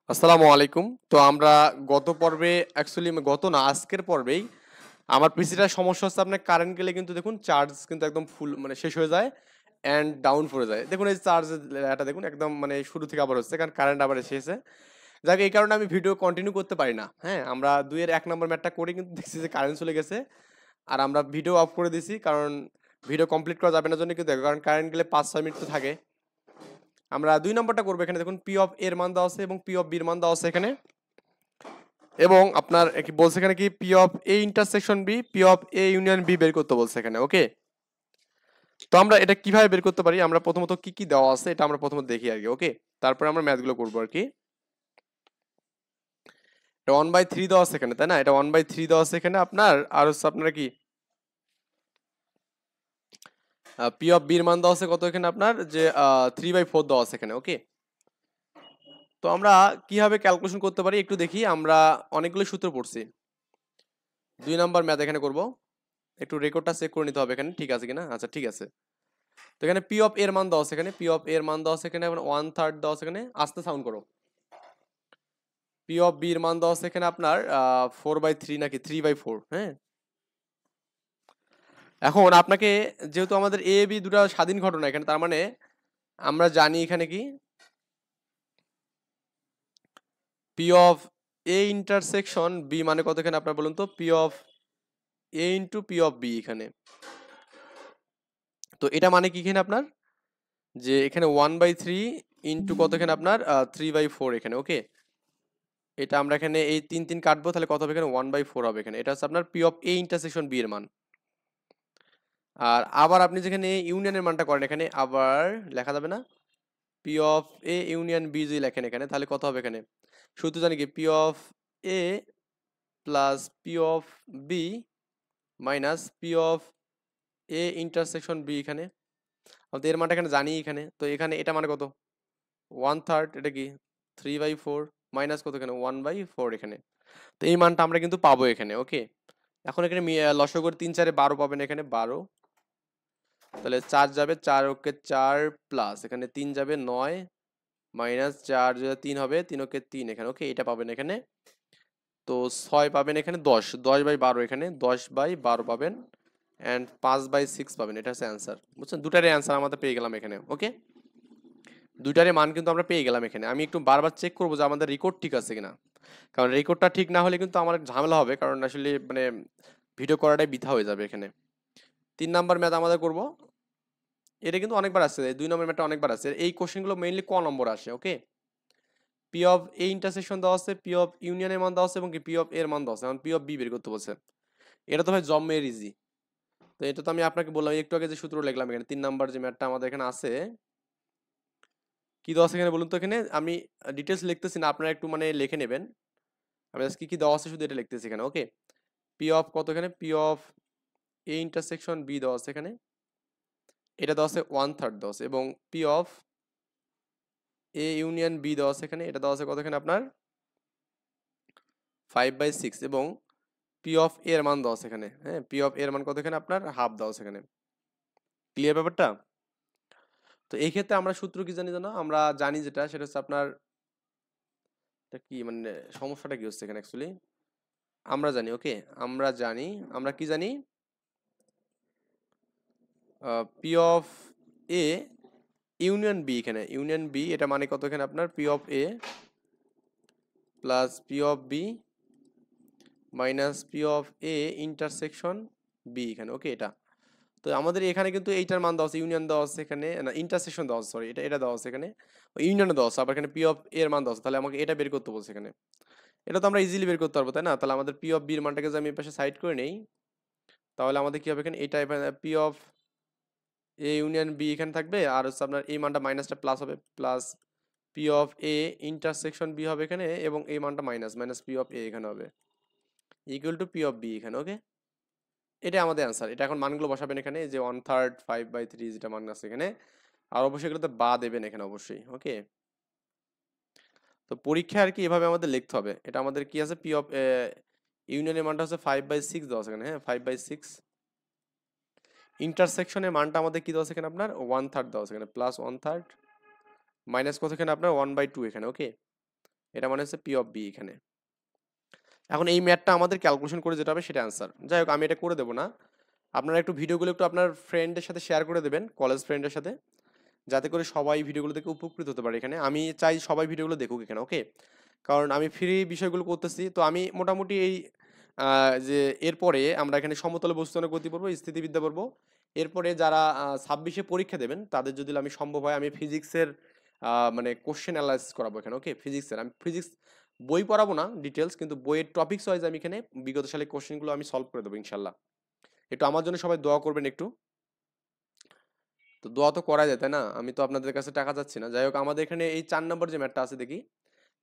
আসসালামু আলাইকুম। তো আমরা গত পর্বে অ্যাকচুয়ালি গত না আজকের পর্বেই আমার পিসিটা সমস্যা হচ্ছে আপনার কারেন্ট গেলে কিন্তু দেখুন চার্জ কিন্তু একদম ফুল মানে শেষ হয়ে যায় অ্যান্ড ডাউন পড়ে যায়। দেখুন এই চার্জের এটা দেখুন একদম মানে শুরু থেকে আবার হচ্ছে কারণ কারেন্ট আবার এসেছে। যাক এই কারণে আমি ভিডিও কন্টিনিউ করতে পারি না। হ্যাঁ? আমরা ২ এর ১ নম্বর ম্যাথটা করে কিন্তু দেখছি যে কারেন্ট চলে গেছে। আর আমরা ভিডিও অফ করে দিছি কারণ ভিডিও কমপ্লিট করা যাবে না জন্য কিন্তু কারণ কারেন্ট গেলে ৫-৬ মিনিট তো থাকে। আমরা ২ নম্বরটা করব এখানে দেখুন পি অফ এর মান দেওয়া আছে এবং পি অফ বির মান দেওয়া আছে এখানে। এবং আপনার কি বলছে এখানে কি P of A intersection B P of A union B বের করতে বলছে এখানে ওকে। তো আমরা এটা কিভাবে বের করতে পারি আমরা প্রথমত কি কি দেওয়া আছে এটা আমরা প্রথমত দেখি আর কি ওকে। তারপরে আমরা ম্যাথগুলো করবো আর কি। এটা 1/3 দেওয়া আছে এখানে তাই না, এটা 1/3 দেওয়া আছে এখানে আপনার আর হচ্ছে আপনারা কি পি অফ বির মান দেওয়া আছে কত এখানে আপনার যে 3/4 দেওয়া আছে এখানে ওকে। তো আমরা কিভাবে ক্যালকুলেশন করতে পারি একটু দেখি। আমরা অনেকগুলো সূত্র পড়ছি। ২ নাম্বার ম্যাথ এখানে করব। একটু রেকর্ডটা চেক করে নিতে হবে এখানে ঠিক আছে কিনা। আচ্ছা ঠিক আছে। তো এখানে পি অফ এর মান দেওয়া আছে এখানে পি অফ এর মান দেওয়া আছে এখানে 1/3 দেওয়া আছে এখানে আস্তে সাউন্ড করো। পি অফ বি এর মান দেওয়া আছে এখানে আপনার 4/3 নাকি 3/4 হ্যাঁ। এখন আপনাকে যেহেতু আমাদের এ বি দুটো স্বাধীন ঘটনা এখানে তার মানে আমরা জানি এখানে কি P of A intersection B মানে কত এখানে আপনার বলুন তো P of A into P of B এখানে। তো এটা মানে কি এখানে আপনার যে এখানে 1/3 ইন্টু কত এখানে আপনার 3/4 এখানে ওকে। এটা আমরা এখানে এই ৩ কাটবো তাহলে কত হবে এখানে 1/4 হবে এখানে। এটা হচ্ছে আপনার P of A intersection B এর মান। আর আবার আপনি যেখানে ইউনিয়নের মানটা করেন এখানে আবার লেখা যাবে না P of A union B যদি লেখেন এখানে তাহলে কত হবে এখানে সূত্র জানি কি P of A plus P of B minus P of A intersection B এখানে। আমাদের এর মানটা এখানে জানি এখানে তো এখানে এটা মানে কত 1/3 এটা কি 3/4 মাইনাস কত এখানে 1/4 এখানে। তো এই মানটা আমরা কিন্তু পাবো এখানে ওকে। এখন এখানে লসাগু করে ৩-৪-১২ পাবেন এখানে ১২ তাহলে ৪ যাবে ৪ ওকে ৪ প্লাস এখানে ৩ যাবে ৯ মাইনাস ৪ যদি ৩ হবে ৩ ওকে ৩ এখানে ওকে এটা পাবেন এখানে। তো ৬ পাবেন এখানে ১০ ১০/১২ এখানে ১০/১২ পাবেন অ্যান্ড 5/6 পাবেন। এটা হচ্ছে অ্যান্সার বুঝছেন। দুটারই অ্যান্সার আমাদের পেয়ে গেলাম এখানে ওকে। দুইটারই মান কিন্তু আমরা পেয়ে গেলাম এখানে। আমি একটু বারবার চেক করবো যে আমাদের রেকর্ড ঠিক আছে কিনা কারণ রেকর্ডটা ঠিক না হলে কিন্তু আমার ঝামেলা হবে কারণ আসলে মানে ভিডিও করাটাই বৃথা হয়ে যাবে এখানে। ৩ নাম্বার ম্যাথ আমাদের করব। এটা কিন্তু অনেকবার আসছে ২ নম্বর ম্যাথটা অনেকবার আসছে। এই কোশ্চেনগুলো মেইনলি ক নম্বর আসে ওকে। পি অফ এ ইন্টারসেকশন দেওয়া আছে পি অফ ইউনিয়নের মান দেওয়া আছে এবং কি পি অফ এর মান দেওয়া আছে এখন পি অফ বি বের করতে বলছে। এটা তো ভাই জম্মের ইজি। তো এটা তো আমি আপনাকে বললাম একটু আগে যে সূত্র লিখলাম এখানে ৩ নাম্বার যে ম্যাথটা আমাদের এখানে আছে কি দেওয়া আছে এখানে বলুন তো এখানে আমি ডিটেলস লিখতেছি না আপনারা একটু মানে লিখে নেবেন। আমি আজকে কি দেওয়া আছে শুধু এটা লিখতেছি এখানে ওকে। পি অফ কত এখানে P of A intersection B দেওয়া আছে এখানে এটা দেওয়া আছে 1/3 দেওয়া আছে এবং P of A union B দেওয়া আছে এখানে এটা দেওয়া আছে কত এখানে আপনার 5/6 এবং পি অফ এর মান দেওয়া আছে এখানে হ্যাঁ পি অফ এর মান কত এখানে আপনার হাফ দেওয়া আছে এখানে। ক্লিয়ার ব্যাপারটা। তো এই ক্ষেত্রে আমরা সূত্র কি জানি জানো আমরা জানি যেটা সেটা হচ্ছে আপনার এটা কি মানে সমস্যাটা কি হচ্ছে এখানে অ্যাকচুয়ালি আমরা জানি ওকে। আমরা জানি আমরা কি জানি P of A union B এখানে ইউনিয়ন বি এটা মানে কত এখানে আপনার P of A plus P of B minus P of A intersection B এখানে ওকে এটা। তো আমাদের এখানে কিন্তু এইটার মান দেওয়া আছে ইউনিয়ন দেওয়া আছে এখানে না ইন্টারসেকশন দেওয়া আছে সরি এটা এটা দেওয়া আছে এখানে ইউনিয়ন দেওয়া আছে আবার এখানে পি অফ এর মান দেওয়া আছে তাহলে আমাকে এটা বের করতে বলছে এখানে। এটা তো আমরা ইজিলি বের করতে পারবো তাই না। তাহলে আমাদের পি অফ বির মানটাকে যদি আমি এই পাশে সাইড করে নেই তাহলে আমাদের কি হবে এখানে এটা P of A union B এখানে থাকবে আর হচ্ছে আপনার এই মানটা মাইনাসটা প্লাস হবে plus P of A intersection B হবে এখানে এবং এই মানটা minus minus P of A এখানে হবে equal to P of B এখানে ওকে। এটা আমাদের অ্যান্সার। এটা এখন মানগুলো বসাবেন এখানে যে 1/3 5/3 যেটা মান আছে এখানে আর অবশ্যই এগুলোতে বা দেবেন এখানে অবশ্যই ওকে। তো পরীক্ষা আর কি এভাবে আমাদের লিখতে হবে। এটা আমাদের কি আছে পি অফ ইউনিয়নের মানটা হচ্ছে 5/6 দেওয়া আছে এখানে হ্যাঁ 5/6 ইন্টারসেকশনের মানটা আমাদের কি দেওয়া আছে এখানে আপনার 1/3 দেওয়া আছে এখানে প্লাস 1/3 মাইনাস কত এখানে আপনার 1/2 এখানে ওকে। এটা মানে হচ্ছে পি অফ বি এখানে। এখন এই ম্যাথটা আমাদের ক্যালকুলেশন করে যেটা হবে সেটা অ্যান্সার। যাই হোক আমি এটা করে দেবো না, আপনারা একটু ভিডিওগুলো একটু আপনার ফ্রেন্ডের সাথে শেয়ার করে দেবেন, কলেজ ফ্রেন্ডের সাথে, যাতে করে সবাই ভিডিওগুলো দেখে উপকৃত হতে পারে। এখানে আমি চাই সবাই ভিডিওগুলো দেখুক এখানে, ওকে? কারণ আমি ফ্রি বিষয়গুলো করতেছি, তো আমি মোটামুটি এই যে এরপরে আমরা এখানে সমতলে বস্তুনের গতি পড়বো, স্থিতিবিদ্যা পড়বো। এরপরে যারা 26-এ পরীক্ষা দেবেন তাদের যদি আমি সম্ভব হয় আমি ফিজিক্সের মানে কোশ্চেন অ্যানালাইসিস করাবো এখানে, ওকে? ফিজিক্সের আমি ফিজিক্স বই পড়াবো না ডিটেলস, কিন্তু বইয়ের টপিকস ওয়াইজ আমি এখানে বিগত সালে কোশ্চেনগুলো আমি সলভ করে দেবো ইনশাল্লাহ। একটু আমার জন্য সবাই দোয়া করবেন একটু। তো দোয়া তো করা যায় তাই না? আমি তো আপনাদের কাছে টাকা চাচ্ছি না। যাই হোক আমাদের এখানে এই 4 নম্বর যে ম্যাথটা আছে দেখি,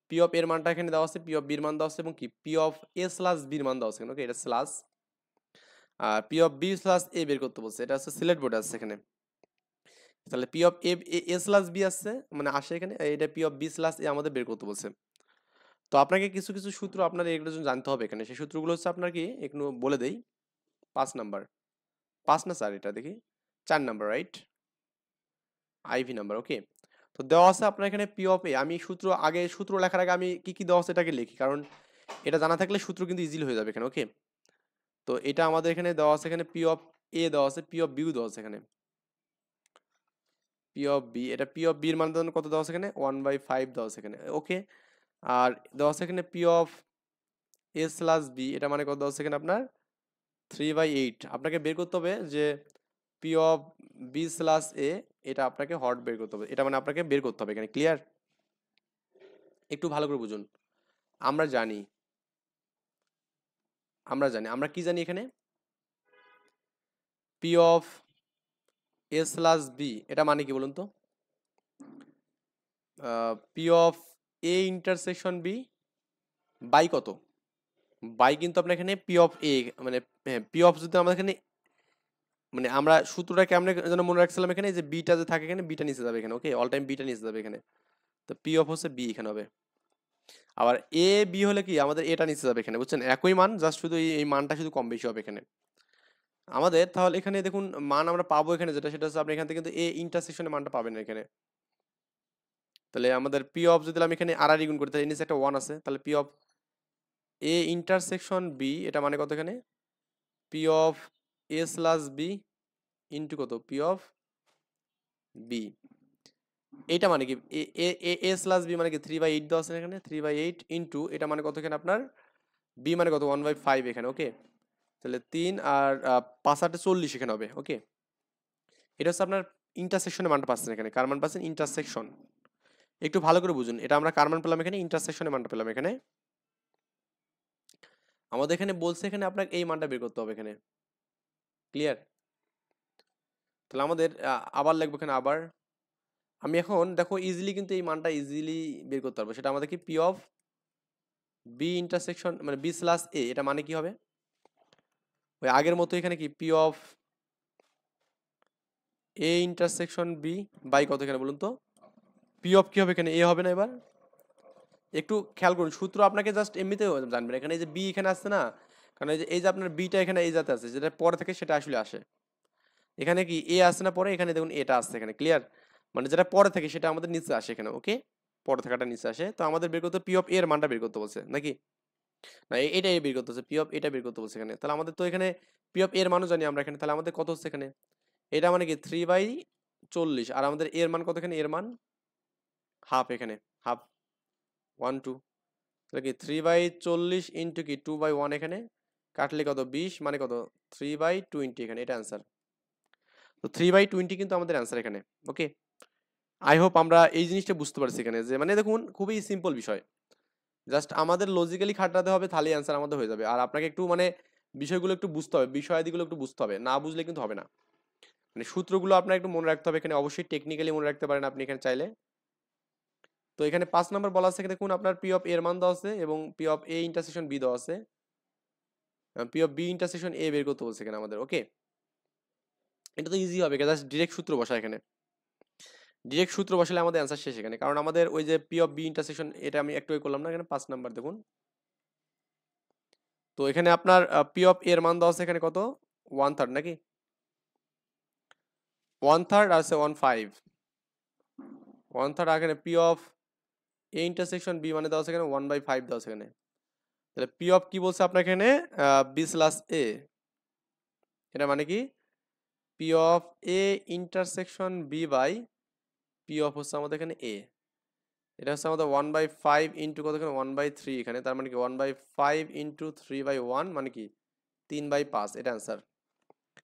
পি অফ এর মানটা এখানে দেওয়া আছে, পি অফ বির মান দেওয়া আছে, এবং কি পি অফ এ স্ল্যাশ বির মান দেওয়া আছে, ওকে? এটা স্ল্যাশ, আর P of B slash A বের করতে বলছে, এটা হচ্ছে সিলেট বোর্ডে আছে এখানে। তাহলে P of A slash B আসছে মানে আসে এখানে, এটা P of B slash A আমাদের বের করতে বলছে। তো আপনাকে কিছু কিছু সূত্র আপনার এগুলোর জন্য জানতে হবে এখানে। সেই সূত্রগুলো হচ্ছে আপনার কি একটু বলে দেই। 5 নাম্বার, 5 না স্যার, এটা দেখি 4 নাম্বার, রাইট? আইভি নাম্বার, ওকে? তো দেওয়া আছে আপনার এখানে পি অফ এ। আমি সূত্র আগে, সূত্র লেখার আগে আমি কি কি দেওয়া আছে এটাকে লিখি, কারণ এটা জানা থাকলে সূত্র কিন্তু ইজিলি হয়ে যাবে এখানে, ওকে? তো এটা আমাদের এখানে দেওয়া আছে, এখানে পি অফ এ দেওয়া আছে, পি অফ বিও দেওয়া আছে এখানে, পি অফ বি। এটা পি অফ বির মান কত দেওয়া আছে এখানে? 1/5 দেওয়া আছে এখানে, ওকে? আর দেওয়া আছে এখানে P of A slash B, এটা মানে কত দেওয়া আছে এখানে আপনার 3/8। আপনাকে বের করতে হবে যে P of B slash A, এটা আপনাকে হট বের করতে হবে, এটা মানে আপনাকে বের করতে হবে এখানে, ক্লিয়ার? একটু ভালো করে বুঝুন। আমরা জানি, আমরা কি জানি এখানে? P of A slash B এটা মানে কি বলুন তো? P of A intersection B by কত? বাই কিন্তু আপনার এখানে পি অফ এ, মানে পি অফ যদি আমাদের এখানে, মানে আমরা সূত্রটা কেমন যেন মনে রাখছিলাম এখানে, যে বিটা যে থাকে এখানে, বিটা নিচে যাবে এখানে, ওকে? অল টাইম বিটা নিচে যাবে এখানে। তো পি অফ হচ্ছে বি এখানে হবে। আবার এ বি হলে কি আমাদের এটা নিচে যাবে এখানে, বুঝছেন? একই মান, জাস্ট শুধু এই মানটা শুধু কম বেশি হবে এখানে আমাদের। তাহলে এখানে দেখুন মান আমরা পাবো এখানে যেটা, সেটা হচ্ছে আপনি এখান থেকে কিন্তু এ ইন্টারসেকশনের মানটা পাবেন এখানে। তাহলে আমাদের পি অফ যদি আমি এখানে আর গুণ করি, তাহলে নিচে একটা 1 আছে, তাহলে P of A intersection B এটা মানে কত এখানে? P of A slash B into কত? P of B. এইটা মানে কি এ স্ল্যাশ বি মানে কি 3/8 দেওয়া আছে এখানে, 3/8 ইন্টু এটা মানে কত এখানে আপনার? বি মানে কত? 1/5 এখানে, ওকে? তাহলে 3 আর 5 8 40 এখানে হবে, ওকে? এটা হচ্ছে আপনার ইন্টারসেকশনের মানটা পাচ্ছেন এখানে। কার মান পাচ্ছেন? ইন্টারসেকশন। একটু ভালো করে বুঝুন, এটা আমরা কার মান পেলাম এখানে? ইন্টারসেকশনের মানটা পেলাম এখানে। আমাদের এখানে বলছে এখানে আপনাকে এই মানটা বের করতে হবে এখানে, ক্লিয়ার? তাহলে আমাদের আবার লিখবো এখানে আবার। আমি এখন দেখো ইজিলি কিন্তু এই মানটা ইজিলি বের করতে পারবো, সেটা আমাদের কি পি অফ বি ইন্টারসেকশন মানে বি স্ল্যাশ এ, এটা মানে কি হবে? ওই আগের মতো এখানে কি P of A intersection B by কত এখানে বলুন তো? পি অফ কি হবে এখানে? এ হবে না? এবার একটু খেয়াল করুন, সূত্র আপনাকে জাস্ট এমনিতেও জানবেন এখানে, এই যে বি এখানে আসছে না, কারণ এই যে আপনার বিটা এখানে এই জাতে আছে, যেটা পরে থেকে সেটা আসলে আসে এখানে। কি এ আসছে না পরে? এখানে দেখুন এটা আসছে এখানে, ক্লিয়ার? মানে যেটা পরে থেকে সেটা আমাদের নিচে আসে এখানে, ওকে? পরে থাকাটা নিচে আসে। তো আমাদের বের করতে পি অফ এর মানটা বের করতে বলছে নাকি? না, এটাই বের করতে হচ্ছে, পি অফ এটা বের করতে বলছে এখানে। তাহলে আমাদের তো এখানে পি অফ এর মানও জানি আমরা এখানে, তাহলে আমাদের কত হচ্ছে এখানে? এটা মানে কি 3/40, আর আমাদের এর মান কত এখানে? এর মান হাফ এখানে, হাফ 1 2, তাহলে কি 3/40 ইন্টু কি 2/1 এখানে, কাটলে কত? 20 মানে কত? 3/20 এখানে, এটা অ্যান্সার। তো 3/20 কিন্তু আমাদের অ্যান্সার এখানে, ওকে? আই হোপ আমরা এই জিনিসটা বুঝতে পারছি এখানে, যে মানে দেখুন খুবই সিম্পল বিষয়, জাস্ট আমাদের লজিক্যালি খাটাতে হবে, তাহলে অ্যান্সার আমাদের হয়ে যাবে। আর আপনাকে একটু মানে বিষয়গুলো একটু বুঝতে হবে, বিষয়াদিগুলো একটু বুঝতে হবে, না বুঝলে কিন্তু হবে না। মানে সূত্রগুলো আপনার একটু মনে রাখতে হবে এখানে, অবশ্যই টেকনিক্যালি মনে রাখতে পারেন আপনি এখানে চাইলে। তো এখানে 5 নাম্বার বলা আছে দেখুন, আপনার পি অফ এর মান দেওয়া আছে এবং P of A intersection B দেওয়া আছে, P of B intersection A বের করতে বলছে এখানে আমাদের, ওকে? এটা তো ইজি হবে, জাস্ট ডিরেক্ট সূত্র বসা এখানে, ডিরেক্ট সূত্র বসালে আমাদের অ্যান্সার শেষ এখানে। কারণ আমাদের ওই যে পি অফ বি ইন্টারসেকশন এটা আমি একটু করলাম না এখানে, 5 নাম্বার দেখুন। তো এখানে আপনার পি অফ এর মান দেওয়া আছে এখানে কত? 1/3 নাকি? 1/3 আছে 1/5, 1/3 এখানে P of A intersection B মানে দেওয়া আছে এখানে 1/5 দেওয়া আছে এখানে। তাহলে পি অফ কি বলছে আপনার এখানে বি স্ল্যাশ এ, এটা মানে কি P of A intersection B by P of হচ্ছে আমাদের এখানে এ, এটা হচ্ছে আমাদের 1/5 ইন্টু কত এখানে 1/3 এখানে, তার মানে কি 1/5 ইন্টু 3/1 মানে কি 3/5, এটা অ্যান্সার।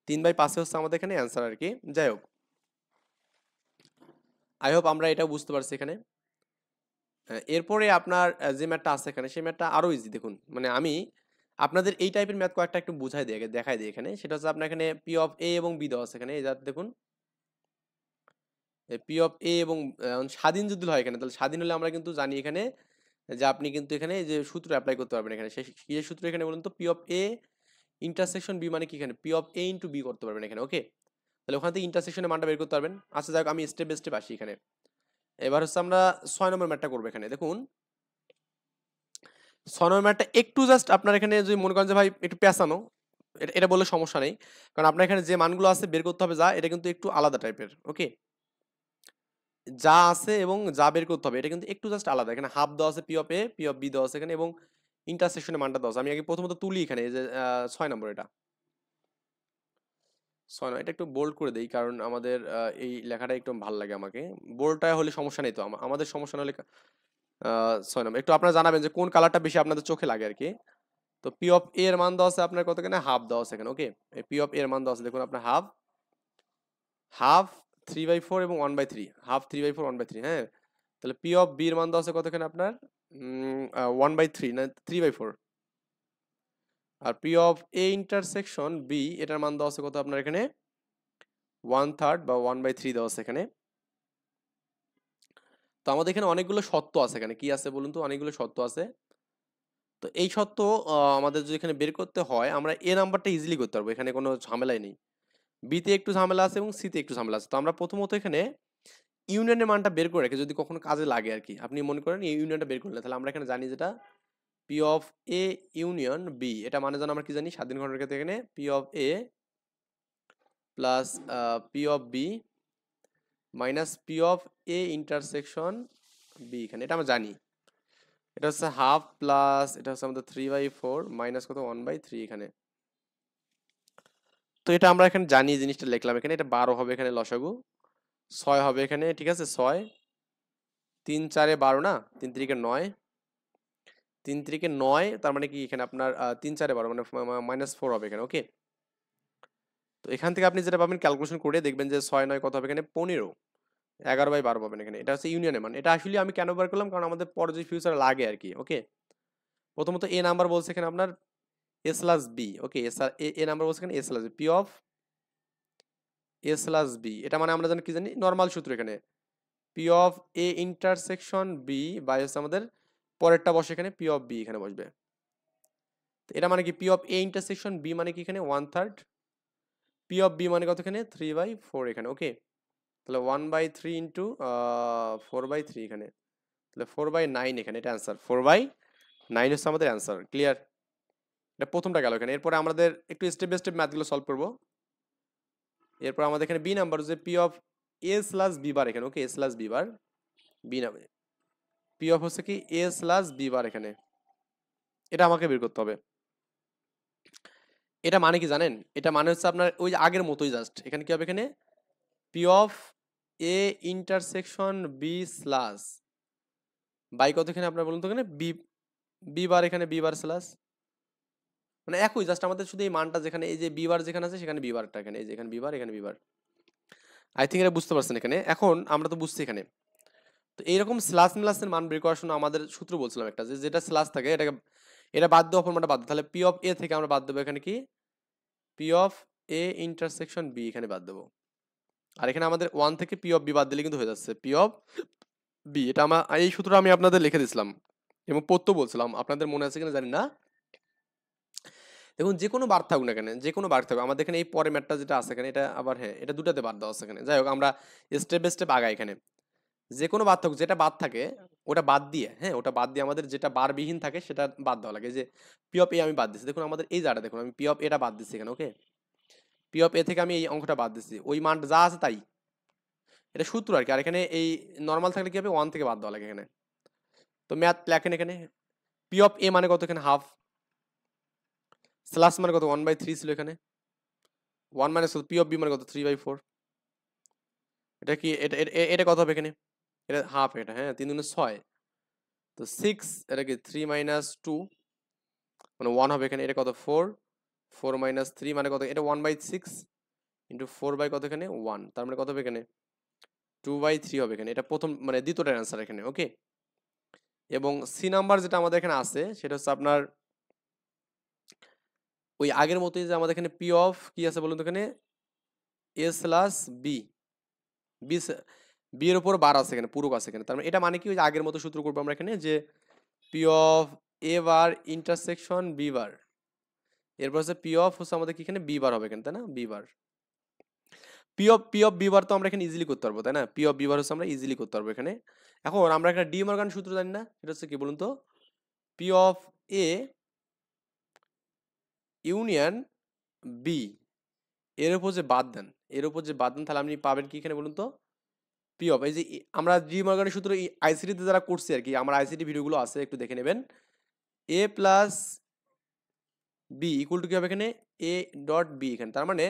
3/5 হচ্ছে আমাদের এখানে অ্যান্সার আর কি। যাই হোক, আই হোপ আমরা এটা বুঝতে পারছি এখানে। এরপরে আপনার যে ম্যাথটা আছে এখানে সেই ম্যাথটা আরো ইজি দেখুন, মানে আমি আপনাদের এই টাইপের ম্যাথ কয়েকটা একটু বুঝাই দিই, দেখাই দিই এখানে। সেটা হচ্ছে আপনার এখানে পি অফ এ এবং বি দেওয়া আছে এখানে, এই দেখুন পি অফ এ এবং স্বাধীন যদি হয় এখানে, তাহলে স্বাধীন হলে আমরা কিন্তু জানি এখানে যে আপনি কিন্তু এখানে যে সূত্র অ্যাপ্লাই করতে পারবেন এখানে, সেই কি সূত্র এখানে বলুন তো, P of A intersection B মানে কি এখানে P of A into B করতে পারবেন এখানে। ওকে, তাহলে ওখান থেকে ইন্টারসেকশনের মানটা বের করতে পারবেন। আচ্ছা যাক, আমি স্টেপ বাই স্টেপ আসি এখানে। এবার হচ্ছে আমরা 6 নম্বর ম্যাথটা করবো এখানে। দেখুন 6 নম্বর ম্যাথটা একটু জাস্ট আপনার এখানে যদি মনে করেন যে ভাই একটু পেঁচানো, এটা এটা বললে সমস্যা নেই, কারণ আপনার এখানে যে মানগুলো আছে বের করতে হবে যা, এটা কিন্তু একটু আলাদা টাইপের। ওকে, যা আছে এবং যা বের করতে হবে এটা কিন্তু একটু জাস্ট আলাদা। এখানে হাফ দেওয়া আছে P of A, P of B দেওয়া আছে এখানে, এবং ইন্টারসেকশনের মানটা দেওয়া আছে। আমি আগে প্রথমত তুলি এখানে, এই যে 6 নম্বর, এটা 6 নম্বর, এটা একটু বোল্ড করে দেই কারণ আমাদের এই লেখাটা একটু ভালো লাগে আমাকে। বোল্ডটা হলে সমস্যা নেই তো, আমাদের সমস্যা না হলে 6 নম্বর একটু আপনারা জানাবেন যে কোন কালারটা বেশি আপনাদের চোখে লাগে আর কি। তো পি অফ এ এর মান দেওয়া আছে আপনার কত এখানে, হাফ দেওয়া আছে এখানে। ওকে, এই পি অফ এর মান দেওয়া আছে দেখুন আপনার হাফ, হাফ 3/4 এবং 1/3, হাফ 3/4 1/3। হ্যাঁ, তাহলে পি অফ বি এর মান দেওয়া আছে কত এখানে আপনার 1/3 না 3/4, আর P of A intersection B এটার মান দেওয়া আছে কত আপনার এখানে 1/3 বা 1/3 দেওয়া আছে এখানে। তো আমাদের এখানে অনেকগুলো শর্ত আছে এখানে, কি আছে বলুন তো, অনেকগুলো শর্ত আছে। তো এই শর্ত আমাদের যদি এখানে বের করতে হয়, আমরা এ নাম্বারটা ইজিলি করতে পারবো, এখানে কোনো ঝামেলাই নেই। বিতে একটু ঝামেলা আছে এবং সিতে একটু ঝামেলা আছে। তো আমরা প্রথমত এখানে ইউনিয়নের মানটা বের করে রেখে যদি কখনো কাজে লাগে আর কি, আপনি মনে করেন এই ইউনিয়নটা বের করলে, তাহলে আমরা এখানে জানি যেটা P of A union B, এটা মানে জানো আমরা কি জানি, স্বাধীন ঘটনার ক্ষেত্রে এখানে P of A plus P of B minus P of A intersection B, এখানে এটা আমরা জানি। এটা হচ্ছে হাফ প্লাস এটা হচ্ছে আমাদের 3/4 মাইনাস কত 1/3 এখানে। তো এটা আমরা এখানে জানি, জিনিসটা লিখলাম এখানে। এটা 12 হবে এখানে লসাগু, 6 হবে এখানে, ঠিক আছে 6, 3 4 12 না, 3 3 9, 3 3 9, তার মানে কি এখানে আপনার 3 4 12 মানে -4 হবে এখানে। ওকে, তো এখান থেকে আপনি যেটা পাবেন ক্যালকুলেশন করে দেখবেন যে 6 9 কত হবে এখানে 15, 11/12 পাবেন এখানে। এটা হচ্ছে ইউনিয়নের মান। এটা আসলে আমি কেন বার করলাম, কারণ আমাদের পরে যে ফিউচারে লাগে আর কি। ওকে, প্রথমত এ নাম্বার বলছে এখানে আপনার A slash B. Okay, A number বলছে এখানে A slash B, P of A slash B, এটা মানে আমরা জানি কি জানি, নর্মাল সূত্র এখানে P of A intersection B by হচ্ছে আমাদের পরেরটা বসে এখানে পি অফ বি এখানে বসবে। তো এটা মানে কি P of A intersection B মানে কি এখানে 1/3, পি অফ বি মানে কত এখানে 3/4 এখানে। ওকে, তাহলে 1/3 ইন্টু 4/3 এখানে, তাহলে 4/9 এখানে, এটা অ্যান্সার 4/9 হচ্ছে আমাদের অ্যান্সার। ক্লিয়ার? এটা প্রথমটা গেল এখানে। এরপরে আমাদের একটু স্টেপ বাই স্টেপ ম্যাথগুলো সলভ করবো। এরপর আমাদের এখানে বি নাম্বার যে P of A slash B bar এখানে। Okay, A slash B bar, B নামে পি অফ হচ্ছে কি এ স্ল্যাশ বি বার এখানে, এটা আমাকে বের করতে হবে। এটা মানে কি জানেন, এটা মানে হচ্ছে আপনার ওই আগের মতোই, জাস্ট এখানে কি হবে এখানে P of A intersection B slash by কত এখানে আপনার বলুন তো, এখানে বি বি বার এখানে বি বার স্ল্যাশ, মানে একই, জাস্ট আমাদের শুধু এই মানটা যেখানে এই যে বি বার যেখানে আছে সেখানে বি বারটা এখানে, এই যে এখানে বি বার এখানে বি বার। আই থিঙ্ক এটা বুঝতে পারছেন এখানে। এখন আমরা তো বুঝছি এখানে। তো এইরকম স্ল্যাশ মিলাসের মান বের করার জন্য আমাদের সূত্র বলছিলাম একটা, যে যেটা স্ল্যাশ থাকে এটাকে এটা বাদ দেওয়া, অপর মানটা বাদ দেওয়া। তাহলে পি অফ এ থেকে আমরা বাদ দেবো এখানে কি P of A intersection B এখানে বাদ দেবো। আর এখানে আমাদের 1 থেকে পি অফ বি বাদ দিলে কিন্তু হয়ে যাচ্ছে পি অফ বি। এটা আমার এই সূত্রটা আমি আপনাদের লিখে দিছিলাম এবং পড়তে বলছিলাম, আপনাদের মনে আছে কিনা জানি না। দেখুন যে কোনো বার থাকুক না কেন, যে কোনো বার থাকুক, আমাদের এখানে এই পরের ম্যাটটা যেটা আছে এখানে, এটা আবার হ্যাঁ এটা দুটাতে বাদ দেওয়া আছে এখানে। যাই হোক, আমরা স্টেপ বাই স্টেপ আগাই এখানে। যে কোনো বাদ থাকুক, যেটা বাদ থাকে ওটা বাদ দিয়ে, হ্যাঁ ওটা বাদ দিয়ে আমাদের যেটা বারবিহীন থাকে সেটা বাদ দেওয়া লাগে। যে পি অফ এ আমি বাদ দিচ্ছি, দেখুন আমাদের এই জায়গাটা দেখুন, আমি পি অফ এটা বাদ দিচ্ছি এখানে। ওকে, পি অফ এ থেকে আমি এই অঙ্কটা বাদ দিচ্ছি, ওই মান যা আছে তাই, এটা সূত্র আর কি। আর এখানে এই নর্মাল থাকলে কি হবে 1 থেকে বাদ দেওয়া লাগে এখানে। তো ম্যাথ লেখেন এখানে পি অফ এ মানে কত এখানে হাফ, স্ল্যাশ মানে কত 1/3 ছিল এখানে, 1 মাইনাস পি অফ বি মানে কত 3/4, এটা কি এটা কত হবে এখানে, এটা হাফ, এটা হ্যাঁ 3 গুণে 6, তো 6, এটা কি 3 মাইনাস 2 মানে 1 হবে এখানে, এটা কত 4, 4 মাইনাস 3 মানে কত, এটা 1/6 ইন্টু 4 বাই কত এখানে 1, তার মানে কত হবে এখানে 2/3 হবে এখানে, এটা প্রথম মানে দ্বিতীয়টার অ্যান্সার এখানে। ওকে, এবং সি নাম্বার যেটা আমাদের এখানে আছে সেটা হচ্ছে আপনার ওই আগের মতোই, যে আমাদের এখানে পি অফ কি আছে বলুন তো, এখানে A slash B, B B এর উপর বার আছে এখানে, পূরক আছে এখানে, তার মানে এটা মানে কি ওই যে আগের মতো সূত্র করবো আমরা এখানে, যে P of A bar intersection B bar, এরপর হচ্ছে পি অফ হচ্ছে আমাদের কি এখানে বি বার হবে এখানে, তাই না, B bar. P of B bar তো আমরা এখানে ইজিলি করতে পারবো, তাই না, পি অফ বি বার হচ্ছে আমরা ইজিলি করতে পারবো এখানে। এখন আমরা একটা ডি মর্গান সূত্র জানি না, সেটা হচ্ছে কি বলুন তো, P of A union B, এর উপর যে বাদ দেন, এর উপর যে বাদ দেন, তাহলে আপনি পাবেন কি এখানে বলুন তো, পি অফ এই যে আমরা ডি মর্গানের সূত্র আইসিটিতে যারা করছি আর কি, আমার আইসিটি ভিডিওগুলো আছে একটু দেখে নেবেন, এ প্লাস বি ইকুয়াল টু কি হবে এখানে এ ডট বি, এখানে তার মানে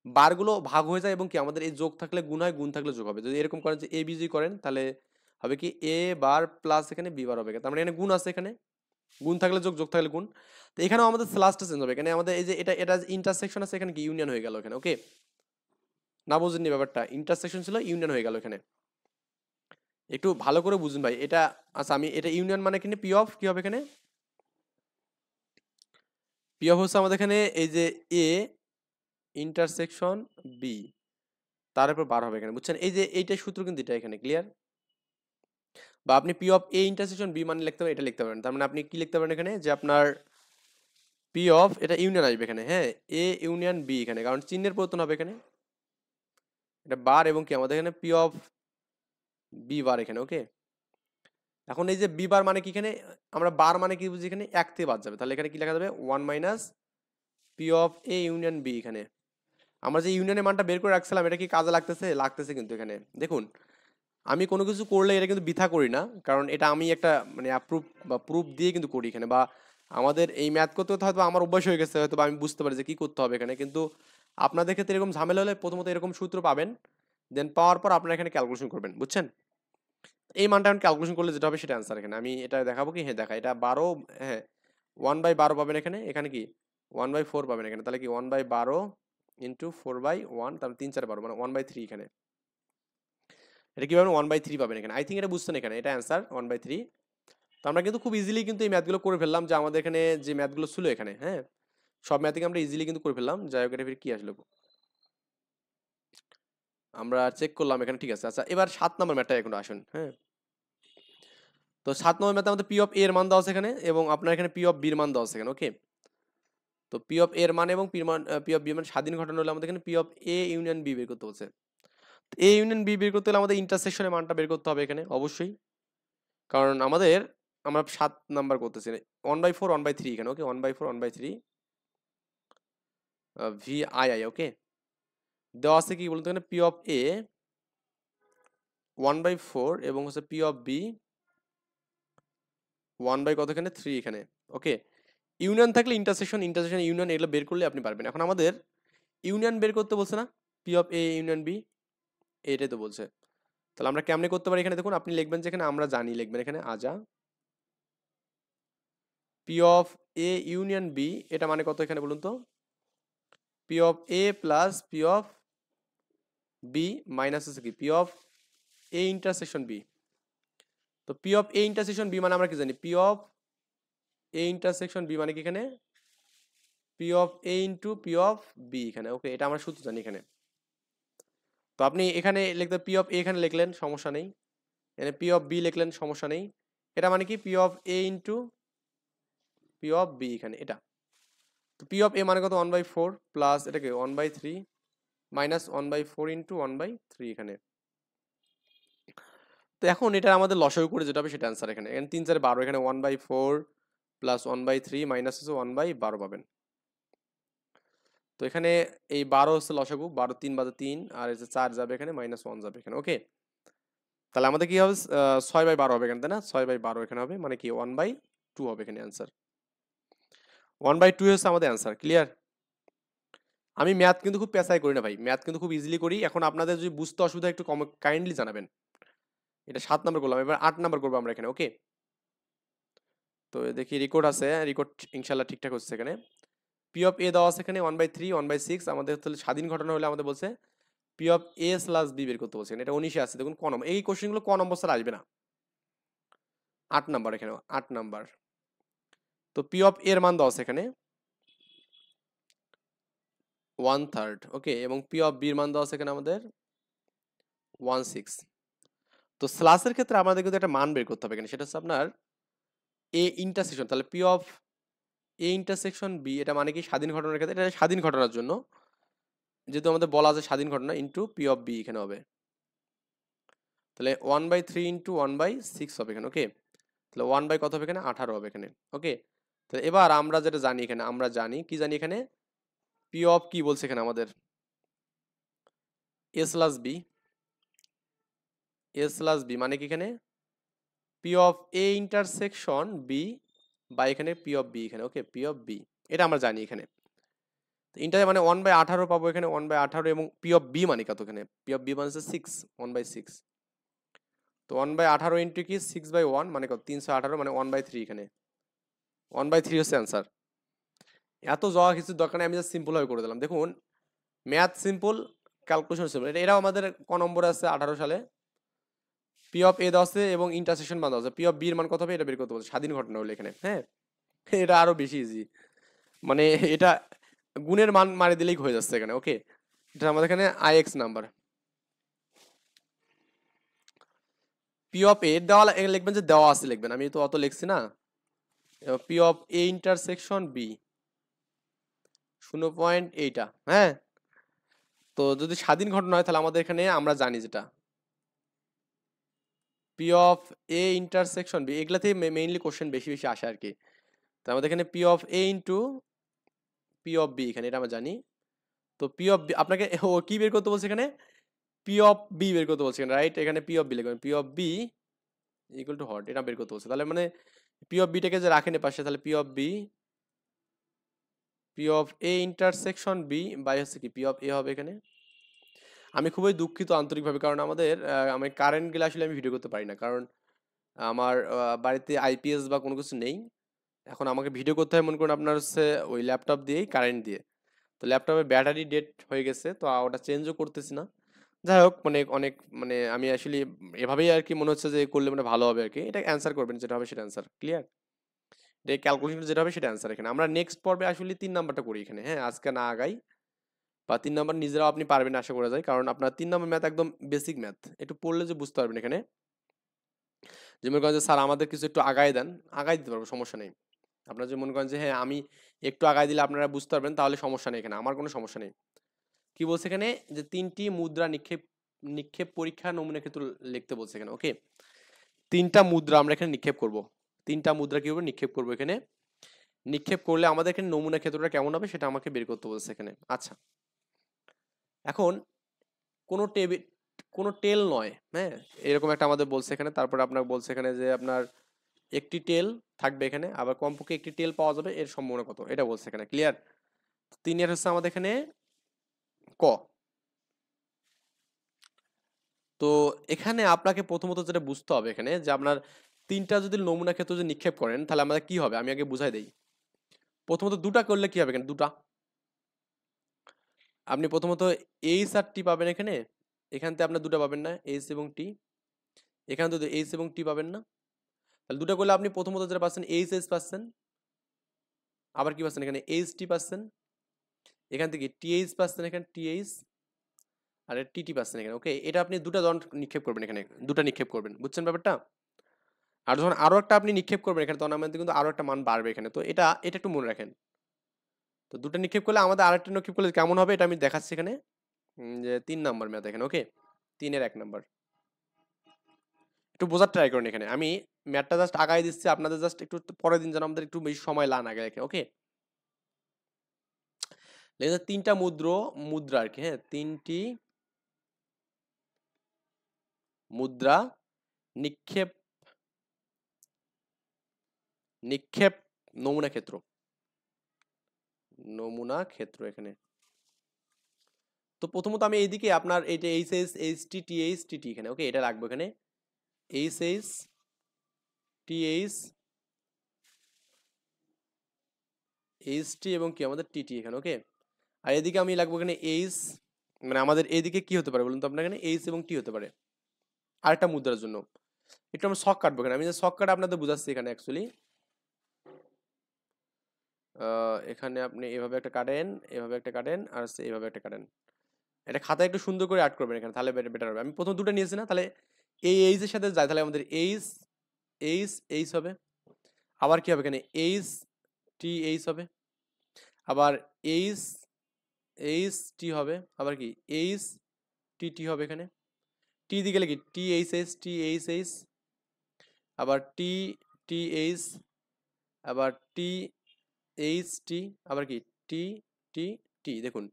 বারগুলো ভাগ হয়ে যায় এবং কি আমাদের এই যোগ থাকলে গুণ হয়, গুণ থাকলে যোগ হবে। যদি এরকম করেন যে এ বি যদি করেন তাহলে হবে কি এ বার প্লাস এখানে বি বার হবে, তার মানে এখানে গুণ আছে, এখানে গুণ থাকলে যোগ, যোগ থাকলে গুণ। তো এখানেও আমাদের স্ল্যাশটা চেঞ্জ হবে, এখানে আমাদের এই যে এটা এটা ইন্টারসেকশন আছে, এখানে কি ইউনিয়ন হয়ে গেল এখানে। ওকে, না বুঝেননি ব্যাপারটা, ইন্টারসেকশন ছিল ইউনিয়ন হয়ে গেল এখানে, একটু ভালো করে বুঝুন ভাই এটা। আচ্ছা আমি এটা ইউনিয়ন মানে এখানে পি অফ কি হবে এখানে, পি অফ হচ্ছে আমাদের এখানে এই যে এ ইন্টারসেকশন বি, তার উপর বার হবে এখানে, বুঝছেন, এই যে এইটার সূত্র কিন্তু এটা এখানে ক্লিয়ার। বা আপনি P of A intersection B মানে লিখতে পারেন, এটা লিখতে পারেন, তার মানে আপনি কি লিখতে পারেন এখানে, যে আপনার পি অফ এটা ইউনিয়ন আসবে এখানে, হ্যাঁ এ ইউনিয়ন বি এখানে, কারণ চিহ্নের পরিবর্তন হবে এখানে, এটা বার এবং কি আমাদের এখানে পি অফ বি বার এখানে। ওকে, এখন এই যে বি বার মানে কি, এখানে আমরা বার মানে কি বুঝি, এখানে এক থেকে বাদ যাবে, তাহলে এখানে কি লেখা যাবে 1 minus P of A union B. এখানে আমরা যে ইউনিয়নের মানটা বের করে রাখছিলাম, এটা কি কাজে লাগতেছে, লাগতেছে কিন্তু এখানে দেখুন, আমি কোনো কিছু করলে এটা কিন্তু বৃথা করি না, কারণ এটা আমি একটা মানে অ্যাপ্রুভ বা প্রুফ দিয়ে কিন্তু করি এখানে, বা আমাদের এই ম্যাথ করতে করতে হয়তো আমার অভ্যাস হয়ে গেছে, হয়তো আমি বুঝতে পারি যে কি করতে হবে এখানে, কিন্তু আপনাদের ক্ষেত্রে এরকম ঝামেলা হলে প্রথমত এরকম সূত্র পাবেন, দেন পাওয়ার পর আপনারা এখানে ক্যালকুলেশন করবেন, বুঝছেন, এই মানটা এখন ক্যালকুলেশন করলে যেটা হবে সেটা অ্যান্সার। এখানে আমি এটা দেখাবো কি, হ্যাঁ দেখা, এটা 12, হ্যাঁ 1/12 পাবেন এখানে, এখানে কি 1/4 পাবেন এখানে, তাহলে কি 1/12 ইন্টু 4/1, তাহলে 3×4 12 মানে 1/3 এখানে, এটা কি পাবেন 1/3 পাবেন এখানে। আই থিঙ্ক এটা বুঝছেন এখানে, এটা অ্যান্সার 1/3। তো আমরা কিন্তু খুব ইজিলি কিন্তু এই ম্যাথগুলো করে ফেললাম, যে আমাদের এখানে যে ম্যাথগুলো ছিল এখানে, হ্যাঁ সব ম্যাথকে আমরা ইজিলি কিন্তু করে ফেললাম। যাই হোক, এটা ফির কি আসলো আমরা চেক করলাম এখানে, ঠিক আছে। আচ্ছা এবার 7 নম্বর ম্যাথটা এখন আসুন। হ্যাঁ, তো 7 নম্বর ম্যাথে আমাদের পি অফ এ এর মান দেওয়া আছে এখানে, এবং আপনার এখানে পি অফ বি এর মান দেওয়া আছে এখানে। ওকে, তো পি অফ এর মান এবং পি অফ বি এর মান স্বাধীন ঘটনা হলে আমাদের এখানে P of A union B বের করতে বলছে। এ ইউনিয়ন বি বের করতে হলে আমাদের ইন্টারসেকশনের মানটা বের করতে হবে এখানে অবশ্যই, কারণ আমাদের আমরা 7 নাম্বার করতেছি 1/4 1/3 এখানে। ওকে, 1/4 1/3 ভি আই আই। ওকে, দেওয়া আছে কি বলতে এখানে পি অফ এ 1/4 এবং হচ্ছে পি অফ বি 1 কত এখানে 3 এখানে। ওকে, ইউনিয়ন থাকলে ইন্টারসেকশন, ইন্টারসেকশন ইউনিয়ন, এগুলো বের করলে আপনি পারবেন। এখন আমাদের ইউনিয়ন বের করতে বলছে না, P of A union B, এটাই তো বলছে। তাহলে আমরা কেমনে করতে পারি এখানে দেখুন, আপনি লিখবেন যে এখানে আমরা জানি, লিখবেন এখানে আজা P of A union B, এটা মানে কত এখানে বলুন তো, P of A plus P of B minus হচ্ছে কি P of A intersection B. তো P of A intersection B মানে আমরা কি জানি, P of A intersection B মানে কি এখানে P of A into P of B এখানে। ওকে, এটা আমরা সূত্র জানি এখানে। তো আপনি এখানে লিখতে পি অফ এ এখানে লিখলেন সমস্যা নেই, এখানে পি অফ বি লিখলেন সমস্যা নেই, এটা মানে কি P of A into P of B এখানে এটা। তো পি অফ এ মানে কত 1/4 প্লাস এটাকে 1/3 মাইনাস 1/4 ইন্টু 1/3 এখানে। তো এখন এটা আমাদের লসাগু করে যেটা হবে সেটা অ্যান্সার এখানে। এখানে 3×4 12, এখানে 1/4 প্লাস 1/3 মাইনাস হচ্ছে 1/12 পাবেন। তো এখানে এই 12 হচ্ছে লসাগু, 12 3 বাদে 3, আর এই যে 4 যাবে এখানে, -1 যাবে এখানে। ওকে, তাহলে আমাদের কি হবে 6/12 হবে এখানে, তাই না? 6/12 এখানে হবে, মানে কি 1/2 হবে এখানে অ্যান্সার। 1/2 হচ্ছে আমাদের অ্যান্সার। ক্লিয়ার? আমি ম্যাথ কিন্তু খুব পেঁচাই করি না ভাই, ম্যাথ কিন্তু খুব ইজিলি করি। এখন আপনাদের যদি বুঝতে অসুবিধা একটু কাইন্ডলি জানাবেন। এটা 7 নাম্বার করলাম, এবার 8 নাম্বার করবো আমরা এখানে। ওকে, তো দেখি রেকর্ড আছে, রেকর্ড ইনশাল্লাহ ঠিকঠাক হচ্ছে এখানে। পি অফ এ দেওয়া আছে এখানে 1/3 1/6। আমাদের তাহলে স্বাধীন ঘটনা হলে আমাদের বলছে P of A plus B বের করতে বলছেন। এটা 19 আছে, দেখুন ক নম্বর। এই কোশ্চেনগুলো ক নম্বর স্যার আসবে না। 8 নাম্বার এখানে, 8 নাম্বার। তো পি অফ এর মান দেওয়া আছে এখানে 1/3। ওকে, এবং পি অফ বির মান দেওয়া আছে এখানে আমাদের 1/6। তো স্লাসের ক্ষেত্রে আমাদের কিন্তু একটা মান বের করতে হবে এখানে, সেটা হচ্ছে আপনার এ ইন্টারসেকশন। তাহলে P of A intersection B, এটা মানে কি স্বাধীন ঘটনার ক্ষেত্রে, এটা স্বাধীন ঘটনার জন্য যেহেতু আমাদের বলা আছে স্বাধীন ঘটনা, ইন্টু পি অফ বি এখানে হবে। তাহলে 1/3 ইন্টু 1/6 হবে এখানে। ওকে, তাহলে 1 বাই কত হবে এখানে 18 হবে এখানে। ওকে, তাহলে এবার আমরা যেটা জানি এখানে, আমরা জানি কি জানি এখানে, পি অফ কি বলছে এখানে আমাদের A plus B. A plus B মানে কি এখানে P of A intersection B বা এখানে পি অফ বি এখানে। ওকে, পি অফ বি এটা আমরা জানি এখানে। ইন্টার মানে 1/18 পাবো এখানে, 1/18। এবং পি অফ বি মানে কত এখানে, পি অফ বি মানে হচ্ছে 6, 1/6। তো 1/18 ইন্টু কি 6/1 মানে কত 318, মানে 1/3 এখানে। 1/3 হচ্ছে অ্যান্সার। এত যাওয়া কিছু দরকার নেই, আমি জাস্ট সিম্পল ভাবে করে দিলাম। দেখুন ম্যাথ সিম্পল, ক্যালকুলেশন সিম্পল। এটাও আমাদের ক নম্বরে আছে 18 সালে। পি অফ এ দেওয়া আছে এবং ইন্টারসেকশন মান দেওয়া আছে। পি অফ বি এর মান কত হবে এটা বের করতে বলছে, স্বাধীন ঘটনা হলে এখানে। হ্যাঁ, এটা আরো বেশি ইজি, মানে এটা গুণের মান মারি দিলেই হয়ে যাচ্ছে এখানে। ওকে, এটা আমাদের এখানে আইএক্স নাম্বার। পি অফ এ দেওয়া লিখবেন, যে দেওয়া আছে লিখবেন, আমি তো অত লিখছি না। P of A intersection B 0.8। হ্যাঁ, তো যদি স্বাধীন ঘটনা হয় তাহলে আমাদের এখানে আমরা জানি যেটা P of A intersection B, এগুলাতে মেইনলি কোশ্চেন বেশি বেশি আসে আর কি। তো আমাদের এখানে P of A into P of B এখানে, এটা আমরা জানি। তো পি অফ বি আপনাকে ও কি বের করতে বলছে এখানে, পি অফ বি বের করতে বলছে এখানে, রাইট? এখানে পি অফ বি লিখবেন, P of B equal to hot, এটা বের করতে বলছে। তাহলে মানে পি অফ বিটাকে যে রাখেন পাশে, তাহলে P of B P of A intersection B by হচ্ছে কি পি অফ এ হবে এখানে। আমি খুবই দুঃখিত আন্তরিকভাবে, কারণ আমাদের আমি কারেন্ট গেলে আসলে আমি ভিডিও করতে পারি না, কারণ আমার বাড়িতে আইপিএস বা কোনো কিছু নেই। এখন আমাকে ভিডিও করতে হয় মনে করুন আপনার হচ্ছে ওই ল্যাপটপ দিয়েই, কারেন্ট দিয়ে। তো ল্যাপটপের ব্যাটারি ডেড হয়ে গেছে, তো ওটা চেঞ্জও করতেছি না। যাই হোক, মানে অনেক মানে আমি আসলে এভাবেই আর কি মনে হচ্ছে যে করলে মানে ভালো হবে আর কি। এটা অ্যান্সার করবেন, যেটা হবে সেটা অ্যান্সার। ক্লিয়ার? এটা ক্যালকুলেশন যেটা হবে সেটা অ্যান্সার এখানে। আমরা নেক্সট পর্বে আসলে 3 নাম্বারটা করি এখানে। হ্যাঁ, আজকে না আগাই, বা 3 নাম্বার নিজেরাও আপনি পারবেন আশা করা যায়, কারণ আপনার 3 নাম্বার ম্যাথ একদম বেসিক ম্যাথ, একটু পড়লে যে বুঝতে পারবেন এখানে। যে মনে করেন যে স্যার আমাদের কিছু একটু আগায় দেন, আগাই দিতে পারবো, সমস্যা নেই। আপনারা যে মনে করেন যে হ্যাঁ আমি একটু আগায় দিলে আপনারা বুঝতে পারবেন, তাহলে সমস্যা নেই এখানে, আমার কোনো সমস্যা নেই। কি বলছে এখানে, যে 3টি মুদ্রা নিক্ষেপ নিক্ষেপ পরীক্ষা নমুনা ক্ষেত্র লিখতে বলছে এখানে। ওকে, 3টা মুদ্রা আমরা এখানে নিক্ষেপ করব। 3টা মুদ্রা কি হবে নিক্ষেপ করব এখানে। নিক্ষেপ করলে আমাদের এখানে নমুনা ক্ষেত্রটা কেমন হবে সেটা আমাকে বের করতে বলছে এখানে। আচ্ছা, এখন কোনো টেবিল, কোনো টেল নয়, হ্যাঁ, এরকম একটা আমাদের বলছে এখানে। তারপরে আপনার বলছে এখানে যে আপনার একটি টেল থাকবে এখানে, আবার কমপক্ষে একটি টেল পাওয়া যাবে, এর সম্ভাবনা কত, এটা বলছে এখানে। ক্লিয়ার? 3 এর হচ্ছে আমাদের এখানে ক। তো এখানে আপনাকে প্রথমত যেটা বুঝতে হবে এখানে, যে আপনার 3টা যদি নমুনা ক্ষেত্র যদি নিক্ষেপ করেন তাহলে আমাদের কি হবে, আমি আগে বুঝাই দেই। প্রথমত 2টা করলে কি হবে এখানে, 2টা আপনি প্রথমত এইচ আর টি পাবেন এখানে। এখান থেকে আপনার 2টা পাবেন না, এইচ এবং টি। এখানে তো এইচ এবং টি পাবেন না, তাহলে 2টা করলে আপনি প্রথমত যেটা পাচ্ছেন এইচ এস পাচ্ছেন, আবার কি পাচ্ছেন এখানে এইচ টি পাচ্ছেন, এখান থেকে টিএইচ পাচ্ছেন এখানে টিএইচ, আর টিটি পাচ্ছেন এখানে। ওকে, এটা আপনি 2টা জন নিক্ষেপ করবেন এখানে, 2টা নিক্ষেপ করবেন, বুঝছেন ব্যাপারটা? আর যখন আরো একটা আপনি নিক্ষেপ করবেন এখানে, তখন আমাদের কিন্তু আরো একটা মান বাড়বে এখানে। তো এটা এটা একটু মনে রাখেন। তো 2টা নিক্ষেপ করলে আমাদের আরেকটা নিক্ষেপ করলে কেমন হবে এটা আমি দেখাচ্ছি এখানে। যে 3 নাম্বার ম্যাথ এখানে। ওকে, 3 এর 1 নাম্বার একটু বোঝার ট্রাই করেন এখানে। আমি ম্যাথটা জাস্ট আগাই দিচ্ছি, আপনাদের জাস্ট একটু পরের দিন যেন আমাদের একটু বেশি সময় লান আগে রাখে। ওকে, 3টা মুদ্রা আর কি। হ্যাঁ, 3টি মুদ্রা নিক্ষেপ নিক্ষেপ নমুনা ক্ষেত্র, নমুনা ক্ষেত্র এখানে। তো প্রথমত আমি এইদিকে আপনার এটা এইচএস এইচটি টিএইচ টিটি এখানে, ওকে, এটা রাখবো এখানে এইচএস টিএইচ এইচটি এবং কি আমাদের টিটি এখানে, ওকে। আর এদিকে আমি লাগবো এখানে এইচ, মানে আমাদের এইদিকে কি হতে পারে বলুন তো আপনার, এখানে এইচ এবং টি হতে পারে আরেকটা মুদ্রার জন্য। একটু আমরা শক কাটবো এখানে, আমি যে শক কাটা আপনাদের বুঝাচ্ছি এখানে অ্যাকচুয়ালি। এখানে আপনি এভাবে একটা কাটেন, এভাবে একটা কাটেন, আর হচ্ছে এভাবে একটা কাটেন। এটা খাতায় একটু সুন্দর করে আর্ট করবেন এখানে, তাহলে বেটার হবে। আমি প্রথম দুটো নিয়েছি না, তাহলে এই এইচ এর সাথে যায়, তাহলে আমাদের এইচ এইচ এইচ হবে। আবার কি হবে এখানে এইচ টি এইচ হবে, আবার এইচ এইচ টি হবে, আবার কি এইচ টি টি হবে এখানে। টি দিকে গেলে কি T H H T H H, আবার টি টি এইচ, আবার টি এইচ টি, আবার কি টি টি টি। দেখুন,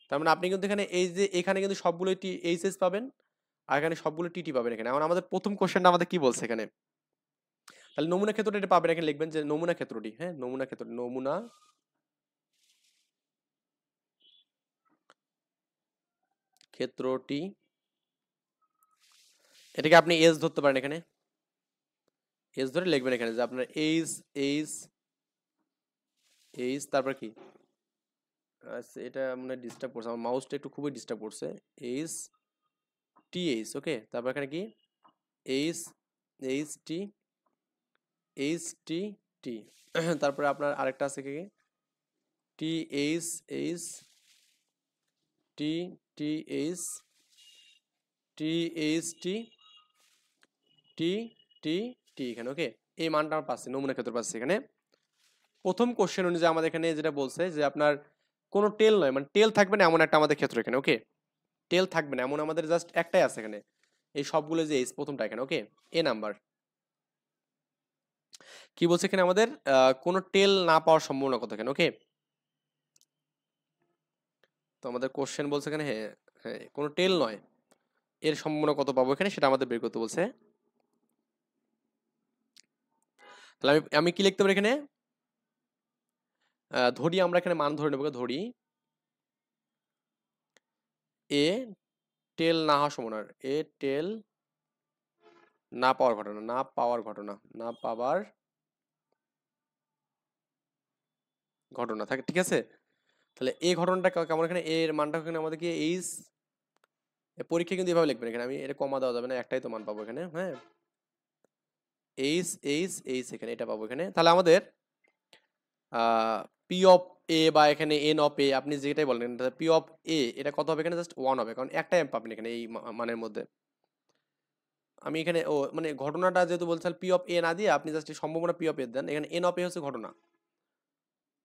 তার মানে আপনি কিন্তু এখানে এই যে এখানে কিন্তু সবগুলোই টি এইচ এস পাবেন, আর এখানে সবগুলো টি টি পাবেন এখানে। এখন আমাদের প্রথম কোশ্চেনটা আমাদের কি বলছে এখানে, তাহলে নমুনা ক্ষেত্রটা এটা পাবেন, এখানে লিখবেন যে নমুনা ক্ষেত্রটি, হ্যাঁ নমুনা ক্ষেত্র, নমুনা ক্ষেত্রটি, এটাকে আপনি এস ধরতে পারেন এখানে, এস ধরে লিখবেন এখানে যে আপনার এইচ এইচ এইচ, তারপর কি আচ্ছা এটা মানে ডিস্টার্ব করছে আমার মাউসটা, একটু খুবই ডিস্টার্ব করছে। এইচ টি এইচ, ওকে, তারপর এখানে কি H H T H T T, তারপরে আপনার আরেকটা আছে কি T H H T T H T H T T T T এখানে, ওকে। এই মানটা আমরা পাচ্ছি, নমুনা ক্ষেত্র পাচ্ছি এখানে। প্রথম কোশ্চেন অনুযায়ী আমাদের এখানে যেটা বলছে যে আপনার কোনো টেল নয়, মানে টেল থাকবে না এমন একটা আমাদের ক্ষেত্র এখানে, ওকে। টেল থাকবে না এমন আমাদের জাস্ট একটাই আছে এখানে, এই সবগুলো যে এইচ প্রথমটা এখানে, ওকে। এ নাম্বার কি বলছে এখানে আমাদের কোনো টেল না পাওয়ার সম্ভাবনা কত এখানে, ওকে। তো আমাদের কোশ্চেন বলছে এখানে হ্যাঁ হ্যাঁ কোনো টেল নয়, এর সম্ভাবনা কত পাবো এখানে সেটা আমাদের বের করতে বলছে। তাহলে আমি আমি কি লিখতে পারি এখানে, ধরি আমরা এখানে মান ধরে নেবো, ধরি এ টেল না হওয়ার সম্ভাবনা, এ টেল না পাওয়ার ঘটনা, না পাওয়ার ঘটনা, না পাওয়ার ঘটনা থাকে, ঠিক আছে। তাহলে এই ঘটনাটা কেমন, এখানে এর মানটা এখানে আমাদের কি এইচ, পরীক্ষা কিন্তু এভাবে লিখবেন এখানে, আমি এটা কমা দেওয়া যাবে না, একটাই তো মান পাবো এখানে, হ্যাঁ এইচ এইচ এইচ এখানে এটা পাবো এখানে। তাহলে আমাদের পি অফ এ বা এখানে এন অফ এ আপনি যেটাই বলেন, পি অফ এ এটা কত হবে এখানে, জাস্ট ওয়ান হবে, কারণ একটাই পাবেন এখানে এই মানের মধ্যে। আমি এখানে ও মানে ঘটনাটা যেহেতু বলছে পি অফ এ না দিয়ে আপনি জাস্ট সম্ভাবনা পি অফ এ দেন, এখানে এন অফ এ হচ্ছে ঘটনা,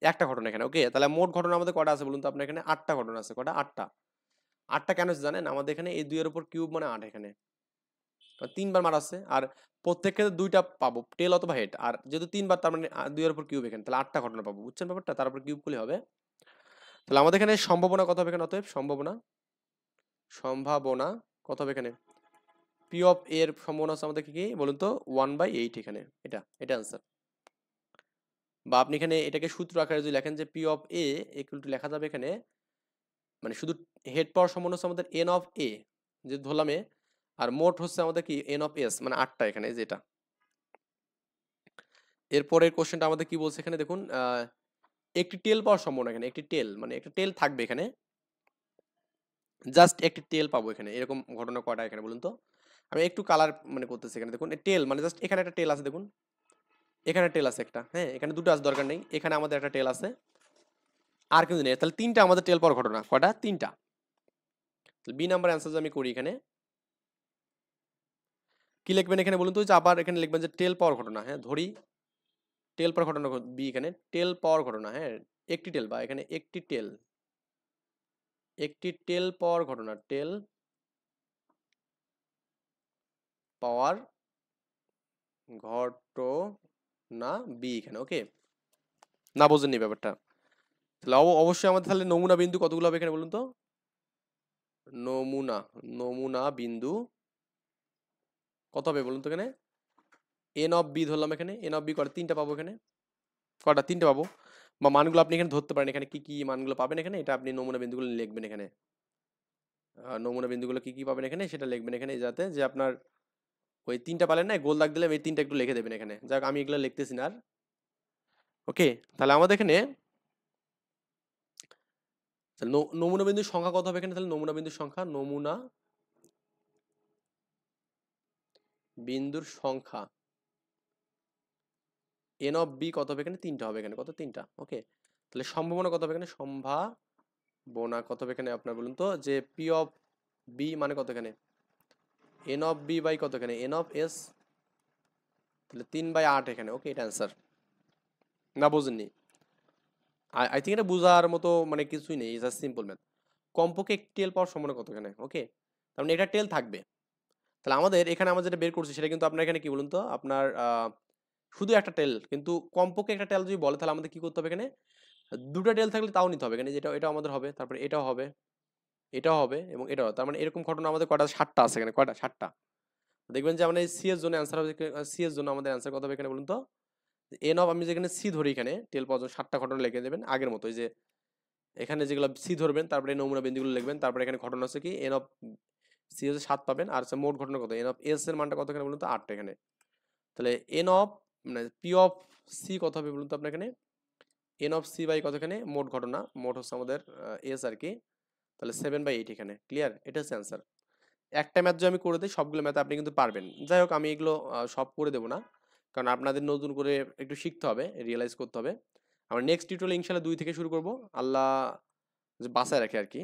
একটা ঘটনা এখানে, ওকে। তাহলে মোট ঘটনা আমাদের কটা আছে বলুন তো আপনার, এখানে আটটা ঘটনা আছে, কটা আটটা। আটটা কেন জানেন, আমাদের এখানে এই দুইয়ের উপর কিউব মানে আট এখানে, তিনবার মার আছে, আর প্রত্যেক ক্ষেত্রে দুইটা পাবো টেল অথবা হেড, আর যেহেতু তিনবার তার মানে দুইয়ের উপর কিউব এখানে, তাহলে আটটা ঘটনা পাবো, বুঝছেন ব্যাপারটা, তারপর কিউব করলে হবে। তাহলে আমাদের এখানে সম্ভাবনা কত হবে এখানে, অতএব সম্ভাবনা সম্ভাবনা কত হবে এখানে, পি অফ এর সম্ভাবনা আছে আমাদের কি বলুন তো 1/8 এখানে, এটা এটা आंसर। বা আপনি এখানে এটাকে সূত্র আকারে যদি লেখেন যে P of A equal to লেখা যাবে এখানে, মানে শুধু হেড পাওয়ার সম্ভাবনা হচ্ছে আমাদের এন অফ এ, যে ধরলাম এ, আর মোট হচ্ছে আমাদের কি এন অফ এস, মানে আটটা এখানে যেটা। এরপরের কোশ্চেনটা আমাদের কি বলছে এখানে দেখুন, একটি টেল পাওয়ার সম্ভাবনা, এখানে একটি টেল মানে একটা টেল থাকবে এখানে, জাস্ট একটি টেল পাবো এখানে, এরকম ঘটনা কয়টা এখানে বলুন তো। আমি একটু কালার মানে করতেছি এখানে, দেখুন টেল মানে জাস্ট এখানে একটা টেল আছে, দেখুন এখানে টেল আছে একটা, হ্যাঁ এখানে দুটো আছে দরকার নেই, এখানে আমাদের একটা টেল আছে, আর কিন্তু নেই, তাহলে তিনটা আমাদের টেল পাওয়ার ঘটনা, কয়টা তিনটা। বি নাম্বার অ্যান্সার আমি করি এখানে, কি লিখবেন এখানে বলুন তো, যে আবার এখানে লিখবেন যে টেল পাওয়ার ঘটনা, হ্যাঁ ধরি টেল পাওয়ার ঘটনা বি, এখানে টেল পাওয়ার ঘটনা, হ্যাঁ একটি টেল, বা এখানে একটি টেল, একটি টেল পাওয়ার ঘটনা, টেল পাওয়ার ঘটনা বি এখানে, ওকে। না বোঝেননি ব্যাপারটা, তাহলে অবশ্যই আমাদের তাহলে নমুনা বিন্দু কতগুলো হবে এখানে বলুন তো, নমুনা নমুনা বিন্দু কত হবে বলুন তো এখানে? এন অফ বি ধরলাম, এখানে এন অফ বি কটা? 3টা পাবো এখানে। কটা? 3টে পাবো। বা মানগুলো আপনি এখানে ধরতে পারেন, এখানে কি কি মানগুলো পাবেন এখানে, এটা আপনি নমুনা বিন্দুগুলো লিখবেন এখানে। নমুনা বিন্দুগুলো কি কি পাবেন এখানে সেটা লিখবেন এখানে, যাতে যে আপনার ওই 3টা পালেন না, গোল দাগ দিলাম, এই 3টা একটু লিখে দেবেন এখানে। যাক আমি এগুলো লিখতেছি না আর। ওকে, তাহলে আমাদের এখানে নমুনা বিন্দুর সংখ্যা কত হবে এখানে? তাহলে নমুনা বিন্দুর সংখ্যা, নমুনা বিন্দুর সংখ্যা এন অফ বি কত হবে এখানে? 3টা হবে এখানে। কত? 3টা। ওকে, তাহলে সম্ভাবনা কত হবে এখানে? সম্ভাবনা কত হবে এখানে আপনার বলুন তো? যে পি অফ বি মানে কত এখানে? এন অফ বি বাই কত এখানে? এন অফ এস, তাহলে 3/8 এখানে। ওকে, এটা অ্যান্সার। না বোঝেননি? আই থিঙ্ক এটা বোঝার মতো মানে কিছুই নেই, জাস্ট সিম্পল ম্যাথ। কমপক্ষে একটি টেল পাওয়ার সম্ভাবনা কত এখানে? ওকে, তার মানে এটা টেল থাকবে। তাহলে আমাদের এখানে আমরা যেটা বের করছি সেটা কিন্তু আপনার এখানে কি বলুন তো, আপনার শুধু একটা টেল, কিন্তু কমপক্ষে একটা টেল যদি বলে তাহলে আমাদের কি করতে হবে এখানে? দুটো টেল থাকলে তাও নিতে হবে এখানে, যেটা এটা আমাদের হবে, তারপরে এটাও হবে, এটাও হবে এবং এটাও হবে। তার মানে এরকম ঘটনা আমাদের কয়টা? 7টা আছে এখানে। কয়টা? 7টা। দেখবেন যে আমাদের সি এর জন্য অ্যান্সার হবে, সি এর জন্য আমাদের অ্যান্সার কত হবে এখানে বলুন তো? এন অফ, আমি যেখানে সি ধরি এখানে টেল পাওয়ার জন্য 7টা ঘটনা লিখে দেবেন আগের মতো। যে এখানে যেগুলো সি ধরবেন, তারপরে নমুনা বিন্দুগুলো লিখবেন, তারপরে এখানে ঘটনা হচ্ছে কি এন অফ সি হচ্ছে 7 পাবেন, আর হচ্ছে মোট ঘটনা কত? এন অফ এস এর মানটা কত এখানে বলুন তো? 8টা এখানে। তাহলে এন অফ মানে পি অফ সি কত হবে বলুন তো আপনার এখানে? এন অফ সি বাই কত এখানে? মোট ঘটনা, মোট হচ্ছে আমাদের এস আর কি। তাহলে 7/8 এখানে। ক্লিয়ার? এটা হচ্ছে অ্যান্সার। একটা ম্যাথ যদি আমি করে দিই, সবগুলো ম্যাথ আপনি কিন্তু পারবেন। যাই হোক, আমি এগুলো সব করে দেবো না, কারণ আপনাদের নতুন করে একটু শিখতে হবে, রিয়েলাইজ করতে হবে। আমরা নেক্সট টিউটোরিয়াল ইনশাল্লাহ 2 থেকে শুরু করব, আল্লাহ যে বাঁচায় রাখে আর কি।